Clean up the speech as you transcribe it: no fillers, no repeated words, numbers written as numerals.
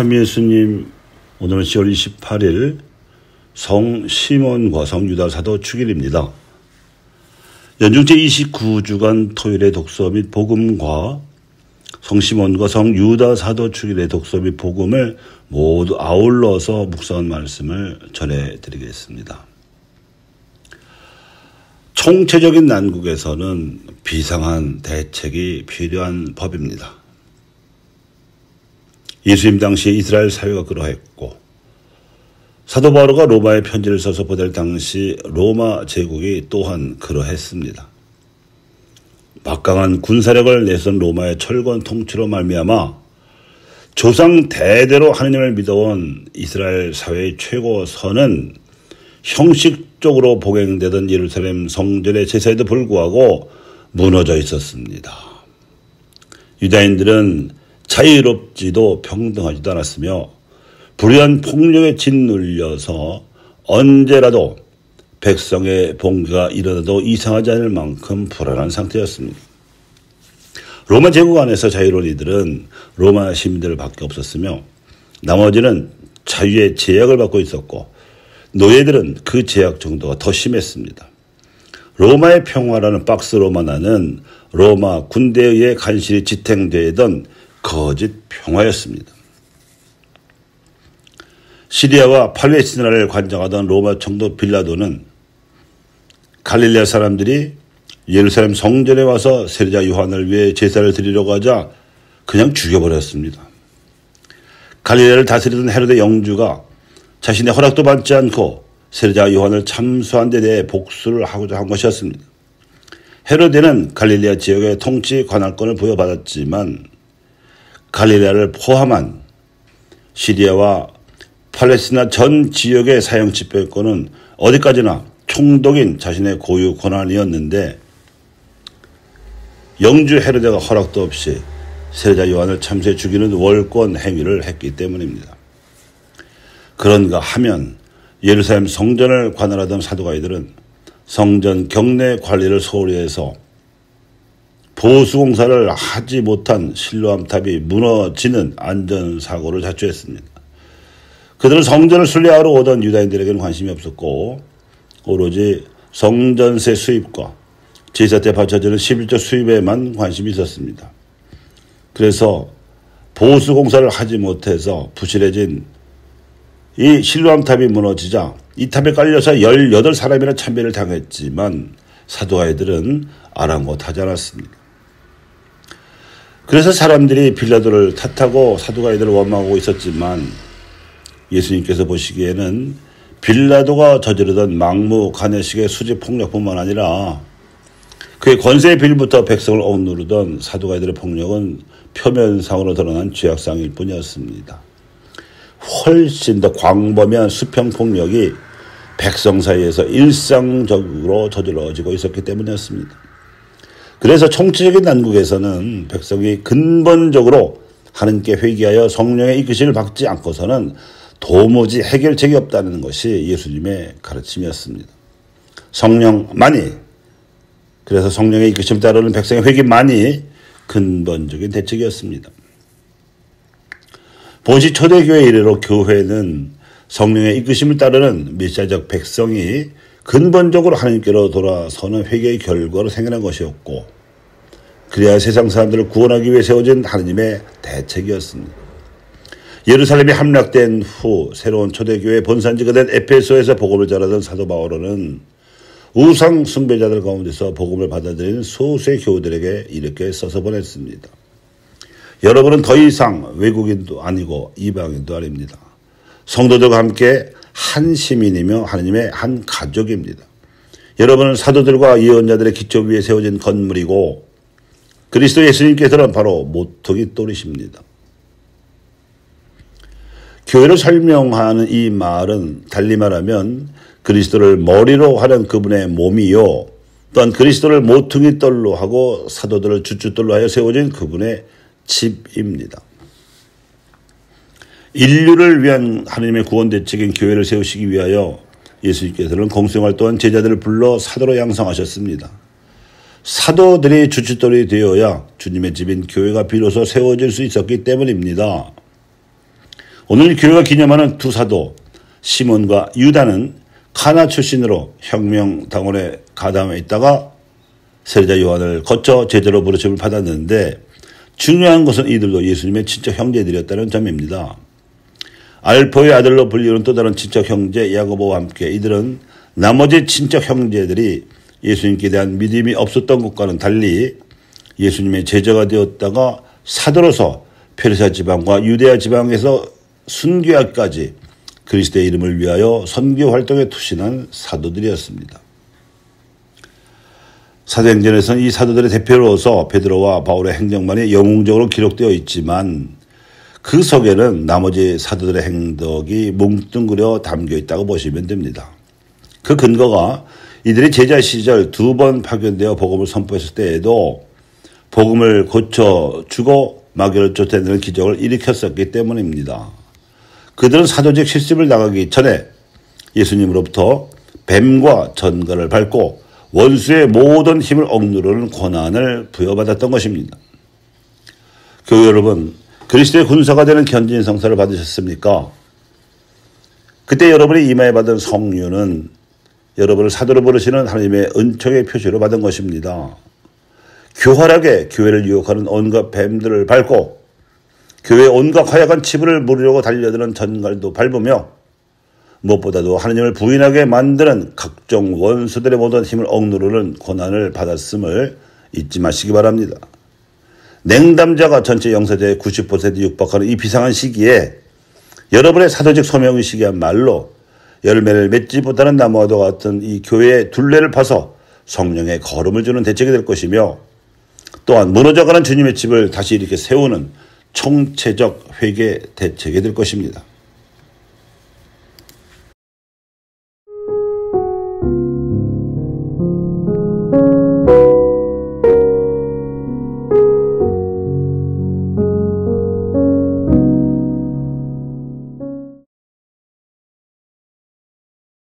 참 예수님, 오늘은 10월 28일 성 시몬과 성 유다 사도 축일입니다. 연중 제29주간 토요일의 독서 및 복음과 성 시몬과 성 유다 사도 축일의 독서 및 복음을 모두 아울러서 묵상한 말씀을 전해드리겠습니다. 총체적인 난국에서는 비상한 대책이 필요한 법입니다. 예수님 당시에 이스라엘 사회가 그러했고, 사도 바울가 로마에 편지를 써서 보낼 당시 로마 제국이 또한 그러했습니다. 막강한 군사력을 내선 로마의 철권 통치로 말미암아 조상 대대로 하느님을 믿어온 이스라엘 사회의 최고선은 형식적으로 봉행되던 예루살렘 성전의 제사에도 불구하고 무너져 있었습니다. 유다인들은 자유롭지도 평등하지도 않았으며 불의한 폭력에 짓눌려서 언제라도 백성의 봉기가 일어나도 이상하지 않을 만큼 불안한 상태였습니다. 로마 제국 안에서 자유로운 이들은 로마 시민들밖에 없었으며 나머지는 자유의 제약을 받고 있었고 노예들은 그 제약 정도가 더 심했습니다. 로마의 평화라는 박스로만 하는 로마 군대에 의해 간신히 지탱되던 거짓 평화였습니다. 시리아와 팔레스티나를 관장하던 로마 총독 빌라도는 갈릴레아 사람들이 예루살렘 성전에 와서 세례자 요한을 위해 제사를 드리려고 하자 그냥 죽여버렸습니다. 갈릴레아를 다스리던 헤로데 영주가 자신의 허락도 받지 않고 세례자 요한을 참수한 데 대해 복수를 하고자 한 것이었습니다. 헤로데는 갈릴레아 지역의 통치 관할권을 부여받았지만 갈릴레아를 포함한 시리아와 팔레스티나 전 지역의 사형 집행권은 어디까지나 총독인 자신의 고유 권한이었는데 영주 헤로데가 허락도 없이 세례자 요한을 참수해 죽이는 월권 행위를 했기 때문입니다. 그런가 하면 예루살렘 성전을 관할하던 사두가이들은 성전 경내 관리를 소홀히 해서 보수공사를 하지 못한 실로암 탑이 무너지는 안전사고를 자초했습니다. 그들은 성전을 순례하러 오던 유다인들에게는 관심이 없었고 오로지 성전세 수입과 제사 때 바쳐지는 11조 수입에만 관심이 있었습니다. 그래서 보수공사를 하지 못해서 부실해진 이 실로암 탑이 무너지자 이 탑에 깔려서 18사람이나 참배를 당했지만 사두가이들은 아랑곳하지 않았습니다. 그래서 사람들이 빌라도를 탓하고 사두가이들을 원망하고 있었지만 예수님께서 보시기에는 빌라도가 저지르던 막무가내식의 수직폭력뿐만 아니라 그의 권세의 빌부터 백성을 억누르던 사두가이들의 폭력은 표면상으로 드러난 죄악상일 뿐이었습니다. 훨씬 더 광범위한 수평폭력이 백성 사이에서 일상적으로 저질러지고 있었기 때문이었습니다. 그래서 총체적인 난국에서는 백성이 근본적으로 하느님께 회개하여 성령의 이끄심을 받지 않고서는 도무지 해결책이 없다는 것이 예수님의 가르침이었습니다. 성령만이, 그래서 성령의 이끄심을 따르는 백성의 회개만이 근본적인 대책이었습니다. 본시 초대교회 이래로 교회는 성령의 이끄심을 따르는 메시아적 백성이 근본적으로 하나님께로 돌아서는 회개의 결과로 생겨난 것이었고 그래야 세상 사람들을 구원하기 위해 세워진 하나님의 대책이었습니다. 예루살렘이 함락된 후 새로운 초대교회의 본산지가 된 에페소에서 복음을 전하던 사도 바울은 우상 숭배자들 가운데서 복음을 받아들이는 소수의 교우들에게 이렇게 써서 보냈습니다. 여러분은 더 이상 외국인도 아니고 이방인도 아닙니다. 성도들과 함께 한 시민이며 하나님의 한 가족입니다. 여러분은 사도들과 예언자들의 기초 위에 세워진 건물이고 그리스도 예수님께서는 바로 모퉁이 돌이십니다. 교회를 설명하는 이 말은 달리 말하면 그리스도를 머리로 하는 그분의 몸이요 또한 그리스도를 모퉁이 돌로 하고 사도들을 주춧돌로 하여 세워진 그분의 집입니다. 인류를 위한 하나님의 구원 대책인 교회를 세우시기 위하여 예수님께서는 공생활 또한 제자들을 불러 사도로 양성하셨습니다. 사도들이 주춧돌이 되어야 주님의 집인 교회가 비로소 세워질 수 있었기 때문입니다. 오늘 교회가 기념하는 두 사도 시몬과 유다는 카나 출신으로 혁명당원에 가담해 있다가 세례자 요한을 거쳐 제자로 부르심을 받았는데 중요한 것은 이들도 예수님의 친척 형제들이었다는 점입니다. 알포의 아들로 불리우는 또 다른 친척 형제 야고보와 함께 이들은 나머지 친척 형제들이 예수님께 대한 믿음이 없었던 것과는 달리 예수님의 제자가 되었다가 사도로서 페르시아 지방과 유대아 지방에서 순교하기까지 그리스도의 이름을 위하여 선교 활동에 투신한 사도들이었습니다. 사도행전에서는 이 사도들의 대표로서 베드로와 바울의 행적만이 영웅적으로 기록되어 있지만 그 속에는 나머지 사도들의 행적이 뭉뚱그려 담겨 있다고 보시면 됩니다. 그 근거가 이들이 제자 시절 2번 파견되어 복음을 선포했을 때에도 복음을 고쳐주고 마귀를 쫓아내는 기적을 일으켰었기 때문입니다. 그들은 사도직 실습을 나가기 전에 예수님으로부터 뱀과 전갈을 밟고 원수의 모든 힘을 억누르는 권한을 부여받았던 것입니다. 교회 여러분, 그리스도의 군사가 되는 견진 성사를 받으셨습니까? 그때 여러분이 이마에 받은 성류는 여러분을 사도로 부르시는 하나님의 은총의 표시로 받은 것입니다. 교활하게 교회를 유혹하는 온갖 뱀들을 밟고 교회의 온갖 허약한 치부를 무르려고 달려드는 전갈도 밟으며 무엇보다도 하나님을 부인하게 만드는 각종 원수들의 모든 힘을 억누르는 고난을 받았음을 잊지 마시기 바랍니다. 냉담자가 전체 영사자의 90% 육박하는 이 비상한 시기에 여러분의 사도직 소명의식이야말로 열매를 맺지 못하는 나무와도 같은 이 교회의 둘레를 파서 성령의 걸음을 주는 대책이 될 것이며 또한 무너져가는 주님의 집을 다시 이렇게 세우는 총체적 회개 대책이 될 것입니다.